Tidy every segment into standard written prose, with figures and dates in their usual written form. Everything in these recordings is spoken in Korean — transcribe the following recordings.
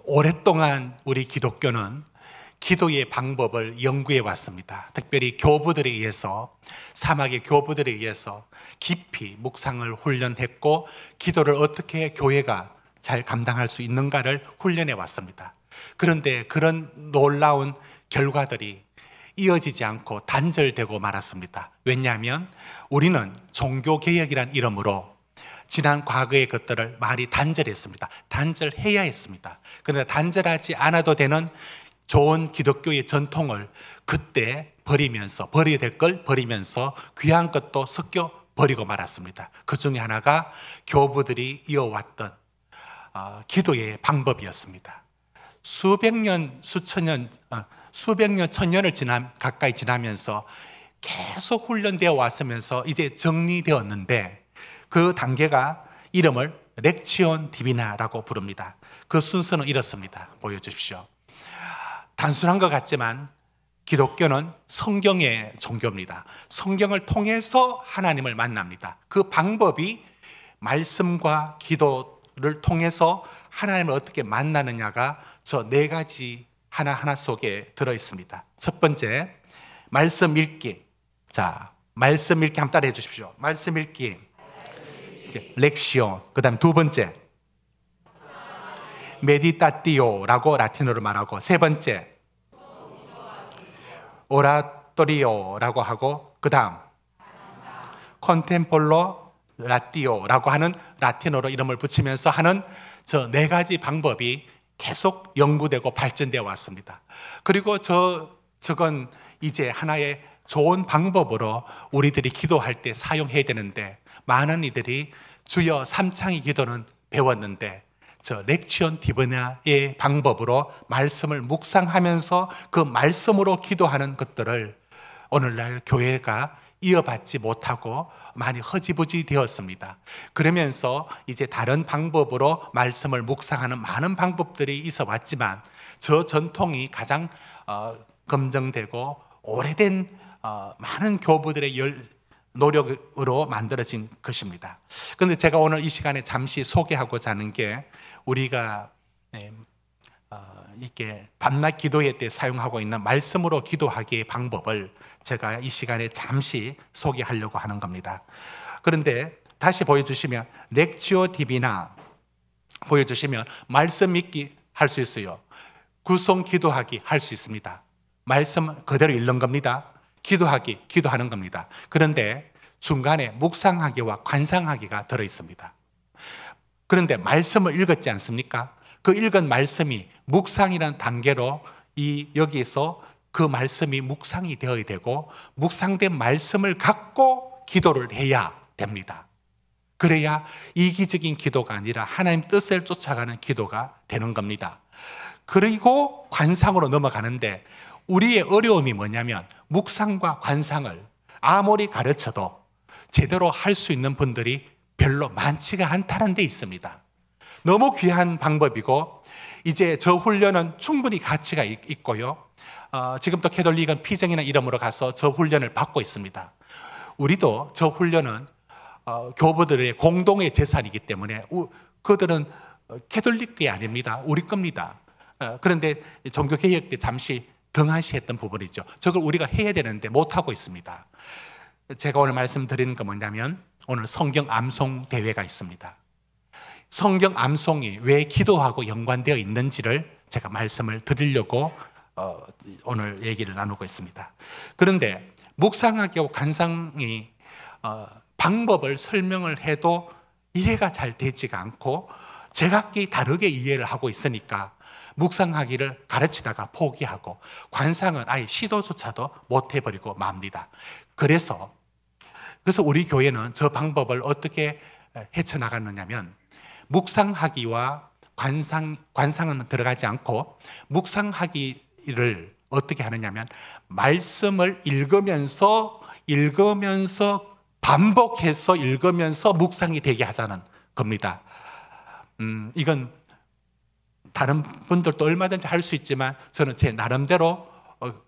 오랫동안 우리 기독교는 기도의 방법을 연구해 왔습니다. 특별히 교부들에 의해서, 사막의 교부들에 의해서 깊이 묵상을 훈련했고, 기도를 어떻게 교회가 잘 감당할 수 있는가를 훈련해 왔습니다. 그런데 그런 놀라운 결과들이 이어지지 않고 단절되고 말았습니다. 왜냐하면 우리는 종교개혁이란 이름으로 지난 과거의 것들을 많이 단절했습니다. 단절해야 했습니다. 그런데 단절하지 않아도 되는 좋은 기독교의 전통을 그때 버리면서, 버려야 될 걸 버리면서 귀한 것도 섞여 버리고 말았습니다. 그 중에 하나가 교부들이 이어왔던 기도의 방법이었습니다. 수백 년, 천년을 가까이 지나면서 계속 훈련되어 왔으면서 이제 정리되었는데, 그 단계가 이름을 렉치온 디비나라고 부릅니다. 그 순서는 이렇습니다. 보여주십시오. 단순한 것 같지만 기독교는 성경의 종교입니다. 성경을 통해서 하나님을 만납니다. 그 방법이 말씀과 기도를 통해서 하나님을 어떻게 만나느냐가 저 네 가지 하나하나 속에 들어있습니다. 첫 번째, 말씀 읽기. 자, 말씀 읽기 한번 따라해 주십시오. 말씀 읽기, 렉시온. 그 다음 두 번째, 메디타티오라고 라틴어로 말하고, 세 번째, 오라토리오라고 하고, 그 다음 콘템폴로 라티오라고 하는 라틴어로 이름을 붙이면서 하는 저 네 가지 방법이 계속 연구되고 발전되어 왔습니다. 그리고 저건 이제 하나의 좋은 방법으로 우리들이 기도할 때 사용해야 되는데, 많은 이들이 주여 삼창의 기도는 배웠는데 저 렉치온 디비나의 방법으로 말씀을 묵상하면서 그 말씀으로 기도하는 것들을 오늘날 교회가 이어받지 못하고 많이 허지부지 되었습니다. 그러면서 이제 다른 방법으로 말씀을 묵상하는 많은 방법들이 있어 왔지만, 저 전통이 가장 검증되고 오래된 많은 교부들의 노력으로 만들어진 것입니다. 그런데 제가 오늘 이 시간에 잠시 소개하고자 하는 게, 우리가 이렇게 밤낮 기도회 때 사용하고 있는 말씀으로 기도하기의 방법을 제가 이 시간에 잠시 소개하려고 하는 겁니다. 그런데 다시 보여주시면, 렉치오 디비나 보여주시면 말씀 읽기 할 수 있어요. 구송 기도하기 할 수 있습니다. 말씀 그대로 읽는 겁니다. 기도하는 겁니다. 그런데 중간에 묵상하기와 관상하기가 들어있습니다. 그런데 말씀을 읽었지 않습니까? 그 읽은 말씀이 묵상이라는 단계로 여기에서 그 말씀이 묵상이 되어야 되고, 묵상된 말씀을 갖고 기도를 해야 됩니다. 그래야 이기적인 기도가 아니라 하나님 뜻을 쫓아가는 기도가 되는 겁니다. 그리고 관상으로 넘어가는데, 우리의 어려움이 뭐냐면 묵상과 관상을 아무리 가르쳐도 제대로 할 수 있는 분들이 별로 많지가 않다는 데 있습니다. 너무 귀한 방법이고, 이제 저 훈련은 충분히 가치가 있고요. 지금도 캐톨릭은 피정이나 이름으로 가서 저 훈련을 받고 있습니다. 우리도 저 훈련은 교부들의 공동의 재산이기 때문에 그들은 캐톨릭이 아닙니다. 우리 겁니다. 그런데 종교개혁 때 잠시 등한시했던 부분이죠. 저걸 우리가 해야 되는데 못하고 있습니다. 제가 오늘 말씀드리는 건 뭐냐면, 오늘 성경 암송 대회가 있습니다. 성경 암송이 왜 기도하고 연관되어 있는지를 제가 말씀을 드리려고 오늘 얘기를 나누고 있습니다. 그런데 묵상하기와 관상이 방법을 설명을 해도 이해가 잘 되지가 않고 제각기 다르게 이해를 하고 있으니까 묵상하기를 가르치다가 포기하고 관상은 아예 시도조차도 못해버리고 맙니다. 그래서 우리 교회는 저 방법을 어떻게 헤쳐나갔느냐면, 묵상하기와 관상은 들어가지 않고 묵상하기를 어떻게 하느냐면, 말씀을 읽으면서 반복해서 읽으면서 묵상이 되게 하자는 겁니다. 이건 다른 분들도 얼마든지 할 수 있지만 저는 제 나름대로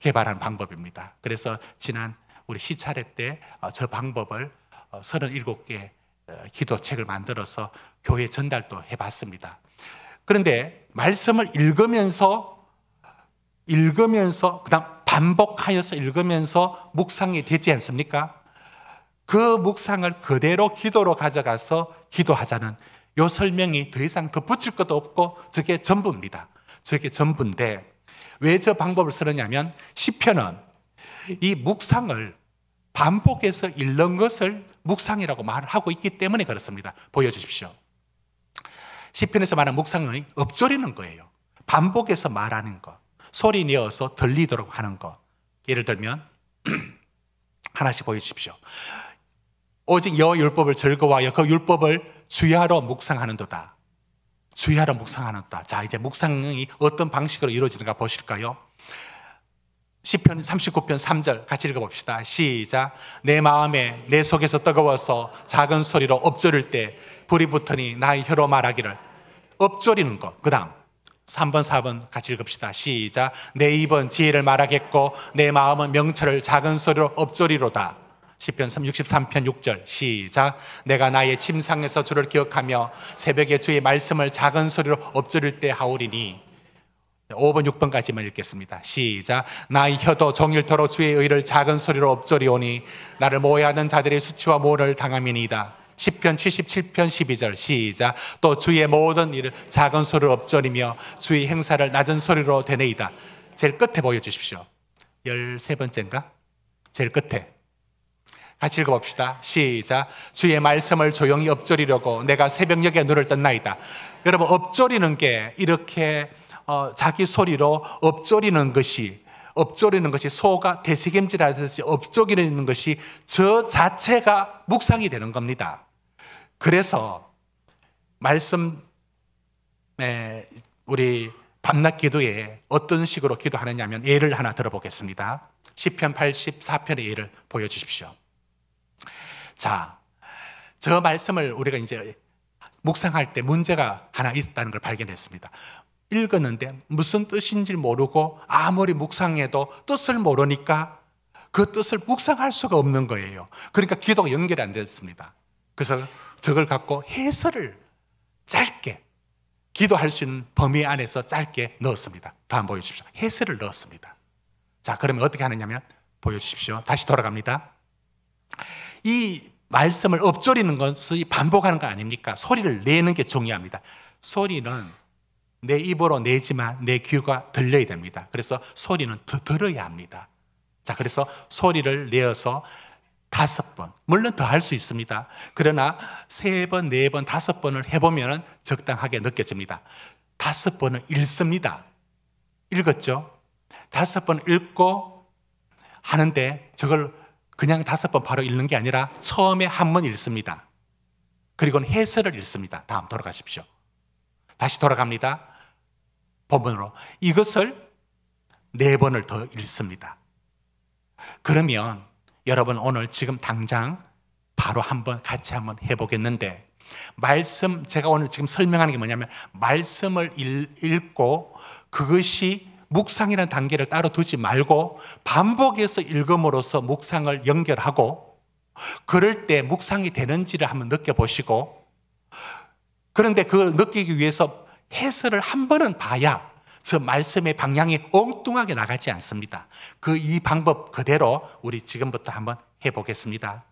개발한 방법입니다. 그래서 지난 우리 시차례 때 저 방법을 37개 기도책을 만들어서 교회 전달도 해봤습니다. 그런데 말씀을 읽으면서 그다음 반복하여서 읽으면서 묵상이 되지 않습니까? 그 묵상을 그대로 기도로 가져가서 기도하자는 요 설명이 더 이상 덧붙일 것도 없고 저게 전부입니다. 저게 전부인데 왜 저 방법을 쓰느냐면 시편은 이 묵상을 반복해서 읽는 것을 묵상이라고 말을 하고 있기 때문에 그렇습니다. 보여주십시오. 시편에서 말하는 묵상은 읊조리는 거예요. 반복해서 말하는 것, 소리 내어서 들리도록 하는 것. 예를 들면 하나씩 보여주십시오. 오직 여호와 율법을 즐거워하여 그 율법을 주야로 묵상하는도다. 주야로 묵상하는도다. 자, 이제 묵상이 어떤 방식으로 이루어지는가 보실까요? 시편 39편 3절 같이 읽어봅시다. 시작. 내 마음에 내 속에서 뜨거워서 작은 소리로 엎조릴 때 불이 붙으니 나의 혀로 말하기를. 엎조리는 것. 그 다음 3번 4번 같이 읽읍시다. 시작. 내 입은 지혜를 말하겠고 내 마음은 명철을 작은 소리로 엎조리로다. 시편 63편 6절 시작. 내가 나의 침상에서 주를 기억하며 새벽에 주의 말씀을 작은 소리로 엎조릴 때 하오리니. 5번 6번까지만 읽겠습니다. 시작. 나의 혀도 종일토록 주의 의를 작은 소리로 엎조리오니 나를 모해하는 자들의 수치와 모를 당함이니이다. 시편 77편 12절 시작. 또 주의 모든 일을 작은 소리로 엎조리며 주의 행사를 낮은 소리로 되뇌이다. 제일 끝에 보여주십시오. 13번째인가? 제일 끝에 같이 읽어봅시다. 시작. 주의 말씀을 조용히 엎조리려고 내가 새벽녘에 눈을 떴나이다. 여러분, 엎조리는 게 이렇게 자기 소리로 엎조리는 것이 소가 되새김질하듯이 엎조리는 것이 저 자체가 묵상이 되는 겁니다. 그래서 말씀에 우리 밤낮 기도에 어떤 식으로 기도하느냐 하면 예를 하나 들어보겠습니다. 시편 84편의 예를 보여주십시오. 자, 저 말씀을 우리가 이제 묵상할 때 문제가 하나 있다는 걸 발견했습니다. 읽었는데 무슨 뜻인지 모르고 아무리 묵상해도 뜻을 모르니까 그 뜻을 묵상할 수가 없는 거예요. 그러니까 기도가 연결이 안 됐습니다. 그래서 저걸 갖고 해설을 짧게 기도할 수 있는 범위 안에서 짧게 넣었습니다. 다음 보여주십시오. 해설을 넣었습니다. 자, 그러면 어떻게 하느냐면 보여주십시오. 다시 돌아갑니다. 이 말씀을 엎조리는 것이 반복하는 거 아닙니까? 소리를 내는 게 중요합니다. 소리는 내 입으로 내지만 내 귀가 들려야 됩니다. 그래서 소리는 더 들어야 합니다. 자, 그래서 소리를 내어서 5번, 물론 더 할 수 있습니다. 그러나 3번, 4번, 5번을 해보면 적당하게 느껴집니다. 5번은 읽습니다. 읽었죠? 5번 읽고 하는데 저걸 그냥 5번 바로 읽는 게 아니라 처음에 한 번 읽습니다. 그리고는 해설을 읽습니다. 다음 돌아가십시오. 다시 돌아갑니다. 본문으로. 이것을 4번을 더 읽습니다. 그러면 여러분 오늘 지금 당장 바로 같이 한번 해보겠는데 제가 오늘 지금 설명하는 게 뭐냐면 말씀을 읽고 그것이 묵상이라는 단계를 따로 두지 말고 반복해서 읽음으로써 묵상을 연결하고 그럴 때 묵상이 되는지를 한번 느껴보시고 그런데 그걸 느끼기 위해서 해설을 한 번은 봐야 저 말씀의 방향이 엉뚱하게 나가지 않습니다. 이 방법 그대로 우리 지금부터 한번 해보겠습니다.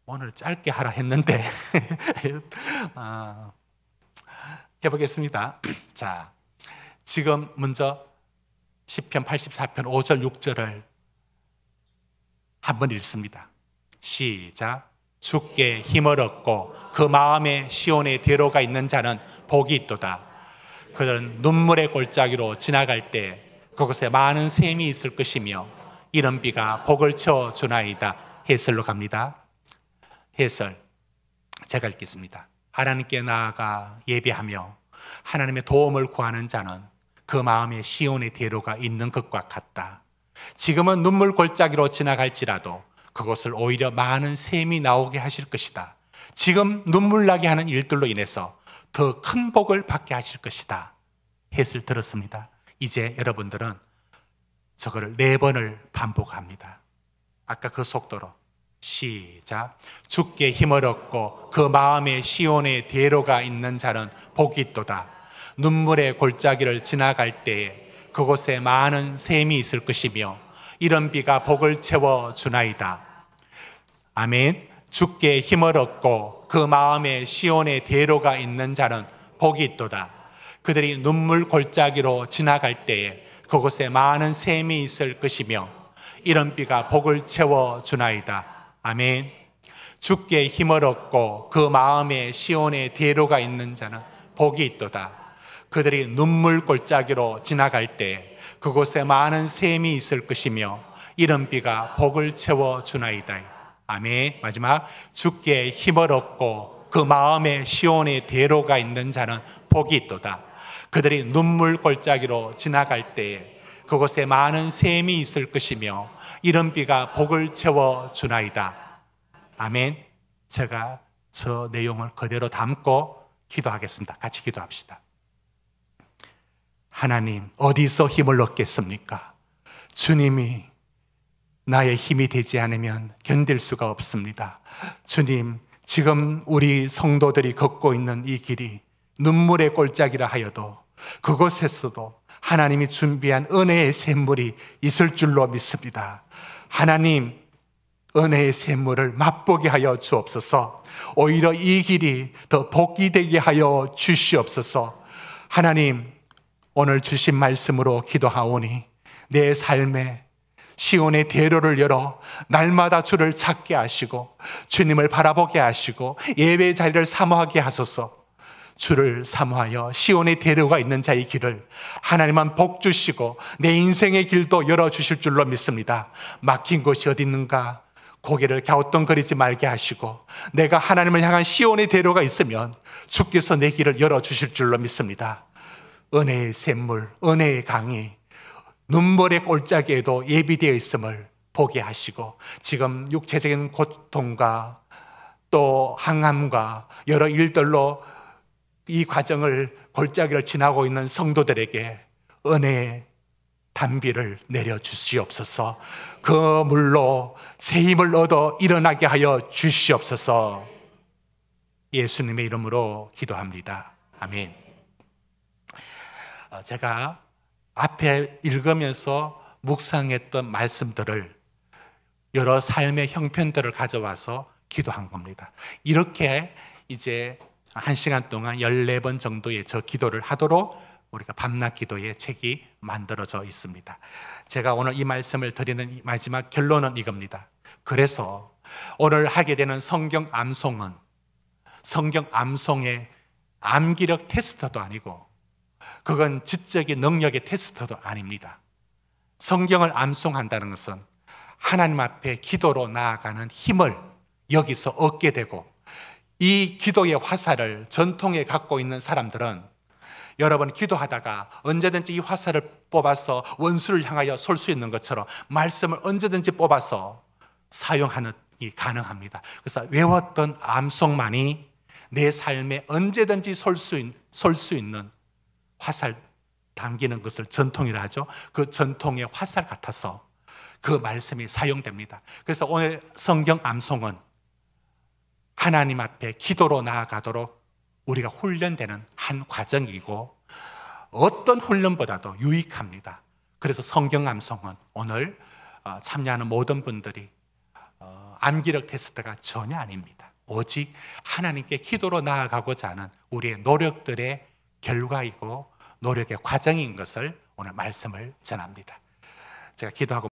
오늘 짧게 하라 했는데 해보겠습니다. 자, 지금 먼저 시편 84편 5절 6절을 한번 읽습니다. 시작. 주께 힘을 얻고 그 마음에 시온의 대로가 있는 자는 복이 있도다. 그들은 눈물의 골짜기로 지나갈 때 그곳에 많은 샘이 있을 것이며 이런 비가 복을 채워주나이다. 해설로 갑니다. 해설 제가 읽겠습니다. 하나님께 나아가 예배하며 하나님의 도움을 구하는 자는 그 마음에 시온의 대로가 있는 것과 같다. 지금은 눈물 골짜기로 지나갈지라도 그것을 오히려 많은 샘이 나오게 하실 것이다. 지금 눈물 나게 하는 일들로 인해서 더 큰 복을 받게 하실 것이다. 해설 들었습니다. 이제 여러분들은 저거를 4번을 반복합니다. 아까 그 속도로 시작. 주께 힘을 얻고 그 마음에 시온의 대로가 있는 자는 복이 있도다. 눈물의 골짜기를 지나갈 때에 그곳에 많은 샘이 있을 것이며 이런 비가 복을 채워 주나이다. 아멘. 주께 힘을 얻고 그 마음에 시온의 대로가 있는 자는 복이 있도다. 그들이 눈물 골짜기로 지나갈 때에 그곳에 많은 샘이 있을 것이며 이런 비가 복을 채워 주나이다. 아멘. 주께 힘을 얻고 그 마음에 시온의 대로가 있는 자는 복이 있도다. 그들이 눈물 골짜기로 지나갈 때 그곳에 많은 샘이 있을 것이며 이런 비가 복을 채워 주나이다. 아멘. 마지막, 주께 힘을 얻고 그 마음에 시온의 대로가 있는 자는 복이 있도다. 그들이 눈물 골짜기로 지나갈 때에 그곳에 많은 샘이 있을 것이며 이런 비가 복을 채워 주나이다. 아멘. 제가 저 내용을 그대로 담고 기도하겠습니다. 같이 기도합시다. 하나님, 어디서 힘을 얻겠습니까? 주님이 나의 힘이 되지 않으면 견딜 수가 없습니다. 주님, 지금 우리 성도들이 걷고 있는 이 길이 눈물의 골짜기라 하여도 그곳에서도 하나님이 준비한 은혜의 샘물이 있을 줄로 믿습니다. 하나님, 은혜의 샘물을 맛보게 하여 주옵소서. 오히려 이 길이 더 복이 되게 하여 주시옵소서. 하나님, 오늘 주신 말씀으로 기도하오니 내 삶에 시온의 대로를 열어 날마다 주를 찾게 하시고 주님을 바라보게 하시고 예배 자리를 사모하게 하소서. 주를 사모하여 시온의 대로가 있는 자의 길을 하나님만 복 주시고 내 인생의 길도 열어주실 줄로 믿습니다. 막힌 곳이 어디 있는가 고개를 갸우뚱거리지 말게 하시고 내가 하나님을 향한 시온의 대로가 있으면 주께서 내 길을 열어주실 줄로 믿습니다. 은혜의 샘물, 은혜의 강이 눈물의 골짜기에도 예비되어 있음을 보게 하시고 지금 육체적인 고통과 또 항암과 여러 일들로 이 과정을 골짜기를 지나고 있는 성도들에게 은혜의 단비를 내려주시옵소서. 그 물로 새 힘을 얻어 일어나게 하여 주시옵소서. 예수님의 이름으로 기도합니다. 아멘. 제가 앞에 읽으면서 묵상했던 말씀들을 여러 삶의 형편들을 가져와서 기도한 겁니다. 이렇게 이제 1시간 동안 14번 정도의 저 기도를 하도록 우리가 밤낮 기도의 책이 만들어져 있습니다. 제가 오늘 이 말씀을 드리는 마지막 결론은 이겁니다. 그래서 오늘 하게 되는 성경 암송은 성경 암송의 암기력 테스트도 아니고 그건 지적인 능력의 테스트도 아닙니다. 성경을 암송한다는 것은 하나님 앞에 기도로 나아가는 힘을 여기서 얻게 되고 이 기도의 화살을 전통에 갖고 있는 사람들은 여러분 기도하다가 언제든지 이 화살을 뽑아서 원수를 향하여 쏠 수 있는 것처럼 말씀을 언제든지 뽑아서 사용하는 게 가능합니다. 그래서 외웠던 암송만이 내 삶에 언제든지 쏠 수 있는 화살 당기는 것을 전통이라 하죠. 그 전통의 화살 같아서 그 말씀이 사용됩니다. 그래서 오늘 성경 암송은 하나님 앞에 기도로 나아가도록 우리가 훈련되는 한 과정이고 어떤 훈련보다도 유익합니다. 그래서 성경 암송은 오늘 참여하는 모든 분들이 암기력 테스트가 전혀 아닙니다. 오직 하나님께 기도로 나아가고자 하는 우리의 노력들의 결과이고 노력의 과정인 것을 오늘 말씀을 전합니다. 제가 기도하고